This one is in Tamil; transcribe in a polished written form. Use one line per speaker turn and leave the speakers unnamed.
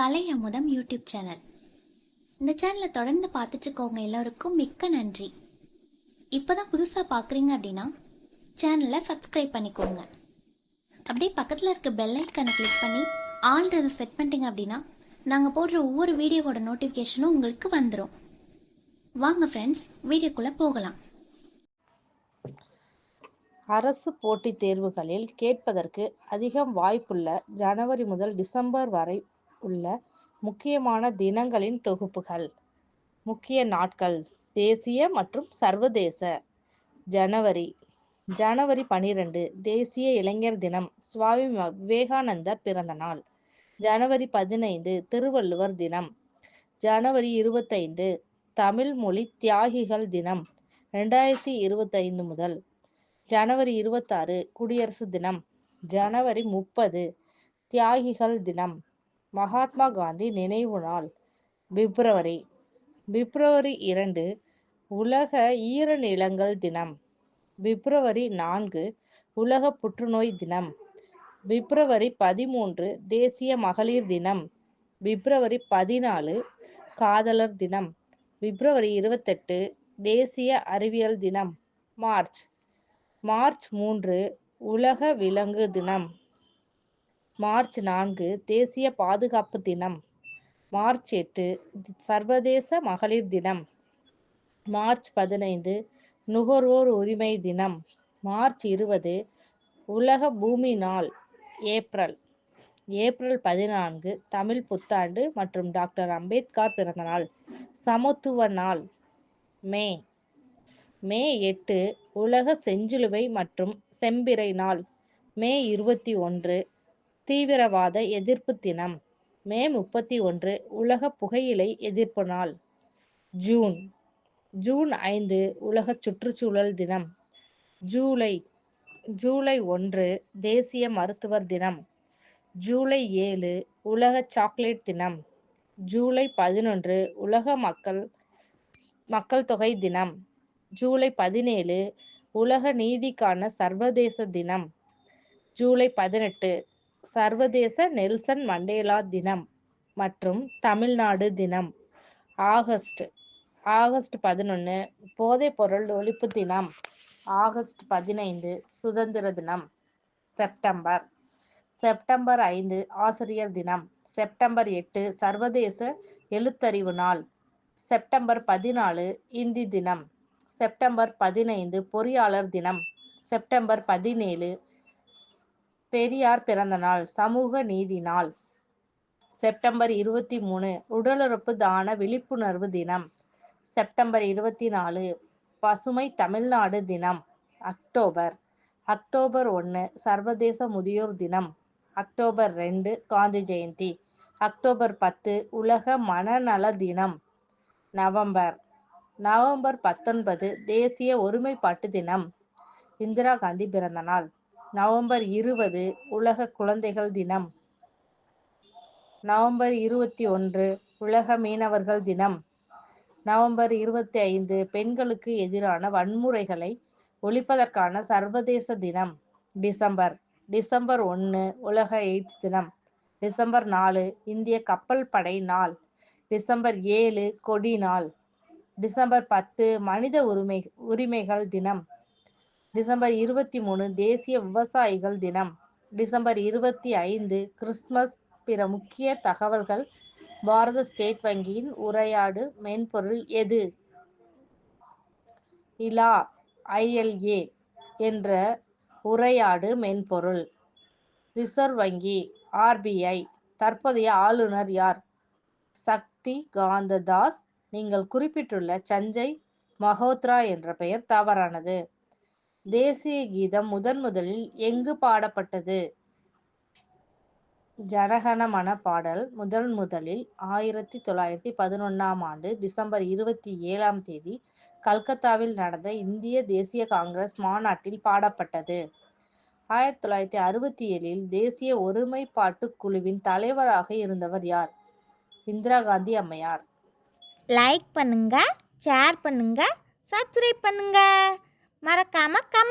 கலை அமுதம் யூடியூப் சேனல். இந்த சேனலை தொடர்ந்து பார்த்துட்டு இருக்கவங்க எல்லோருக்கும் மிக்க நன்றி. இப்போதான் புதுசாக பார்க்குறீங்க அப்படின்னா சேனலை சப்ஸ்கிரைப் பண்ணிக்கோங்க. அப்படியே பக்கத்தில் இருக்க பெல் ஐக்கனை கிளிக் பண்ணி ஆல்ன்றதை செட் பண்ணிட்டீங்க அப்படின்னா நாங்கள் போடுற ஒவ்வொரு வீடியோவோட நோட்டிஃபிகேஷனும் உங்களுக்கு வந்துடும். வாங்க ஃப்ரெண்ட்ஸ், வீடியோக்குள்ளே போகலாம்.
அரசு போட்டித் தேர்வுகளில் கேட்பதற்கு அதிகம் வாய்ப்புள்ள ஜனவரி முதல் டிசம்பர் வரை உள்ள முக்கியமான தினங்களின் தொகுப்புகள். முக்கிய நாட்கள்: தேசிய மற்றும் சர்வதேச. ஜனவரி 12 தேசிய இளைஞர் தினம், சுவாமி விவேகானந்தர் பிறந்த நாள். ஜனவரி 15 திருவள்ளுவர் தினம். ஜனவரி 25 தமிழ் மொழி தியாகிகள் தினம் 2025 முதல். ஜனவரி 26 குடியரசு தினம். ஜனவரி 30 தியாகிகள் தினம், மகாத்மா காந்தி நினைவு நாள். பிப்ரவரி 2 உலக ஈரநிலங்கள் தினம். பிப்ரவரி 4 உலக புற்றுநோய் தினம். பிப்ரவரி 13 தேசிய மகளிர் தினம். பிப்ரவரி 14 காதலர் தினம். பிப்ரவரி 28 தேசிய அறிவியல் தினம். மார்ச் 3 உலக விலங்கு தினம். மார்ச் 4 தேசிய பாதுகாப்பு தினம். மார்ச் 8 சர்வதேச மகளிர் தினம். மார்ச் 15 நுகர்வோர் உரிமை தினம். மார்ச் 20 உலக பூமி நாள். ஏப்ரல் 14 தமிழ் புத்தாண்டு மற்றும் டாக்டர் அம்பேத்கர் பிறந்தநாள். சமத்துவ நாள். மே 8 உலக செஞ்சிலுவை மற்றும் செம்பிறை நாள். மே 21 தீவிரவாத எதிர்ப்பு தினம். மே 31 உலக புகையிலை எதிர்ப்பு நாள். ஜூன் 5 உலக சுற்றுச்சூழல் தினம். ஜூலை 1 தேசிய மருத்துவர் தினம். ஜூலை 7 உலக சாக்லேட் தினம். ஜூலை 11 உலக மக்கள் தொகை தினம். ஜூலை 17 உலக நீதிக்கான சர்வதேச தினம். ஜூலை 18 சர்வதேச நெல்சன் மண்டேலா தினம் மற்றும் தமிழ்நாடு தினம். ஆகஸ்ட் 11 போதைப்பொருள் ஒழிப்பு தினம். ஆகஸ்ட் 15 சுதந்திர தினம். செப்டம்பர் 5 ஆசிரியர் தினம். செப்டம்பர் 8 சர்வதேச எழுத்தறிவு நாள். செப்டம்பர் 14 இந்தி தினம். செப்டம்பர் 15 பொறியாளர் தினம். செப்டம்பர் 17 பெரியார் பிறந்த நாள், சமூக நீதி நாள். செப்டம்பர் 23 உடலுறுப்பு தான விழிப்புணர்வு தினம். செப்டம்பர் 24 பசுமை தமிழ்நாடு தினம். அக்டோபர் 1 சர்வதேச முதியோர் தினம். அக்டோபர் 2 காந்தி ஜெயந்தி. அக்டோபர் 10 உலக மனநல தினம். நவம்பர் 19 தேசிய ஒருமைப்பாட்டு தினம், இந்திரா காந்தி பிறந்த நாள். நவம்பர் 20 உலக குழந்தைகள் தினம். நவம்பர் 21 உலக மீனவர்கள் தினம். நவம்பர் 25 பெண்களுக்கு எதிரான வன்முறைகளை ஒழிப்பதற்கான சர்வதேச தினம். டிசம்பர் 1 உலக எய்ட்ஸ் தினம். டிசம்பர் 4 இந்திய கப்பல் படை நாள். டிசம்பர் 7 கொடி நாள். டிசம்பர் 10 மனித உரிமைகள் தினம். டிசம்பர் 23 தேசிய விவசாயிகள் தினம். December 25 Christmas. பிற முக்கிய தகவல்கள்: பாரத ஸ்டேட் வங்கியின் உரையாடு மென்பொருள் எது? ILA என்ற உரையாடு மென்பொருள். ரிசர்வ் வங்கி RBI. தற்போதைய ஆளுநர் யார்? சக்தி காந்த தாஸ். நீங்கள் குறிப்பிட்டுள்ள சஞ்சய் மல்ஹோத்ரா என்ற பெயர் தவறானது. தேசிய கீதம் முதலில் எங்கு பாடப்பட்டது? ஜனகணமன பாடல் முதலில் 1911 ஆண்டு டிசம்பர் 27 கல்கத்தாவில் நடந்த இந்திய தேசிய காங்கிரஸ் மாநாட்டில் பாடப்பட்டது. 1967 தேசிய ஒருமைப்பாட்டு குழுவின் தலைவராக இருந்தவர் யார்? இந்திரா காந்தி அம்மையார்.
லைக் பண்ணுங்க, ஷேர் பண்ணுங்க, சப்ஸ்கிரைப் பண்ணுங்க, மறக்காம கமெண்ட்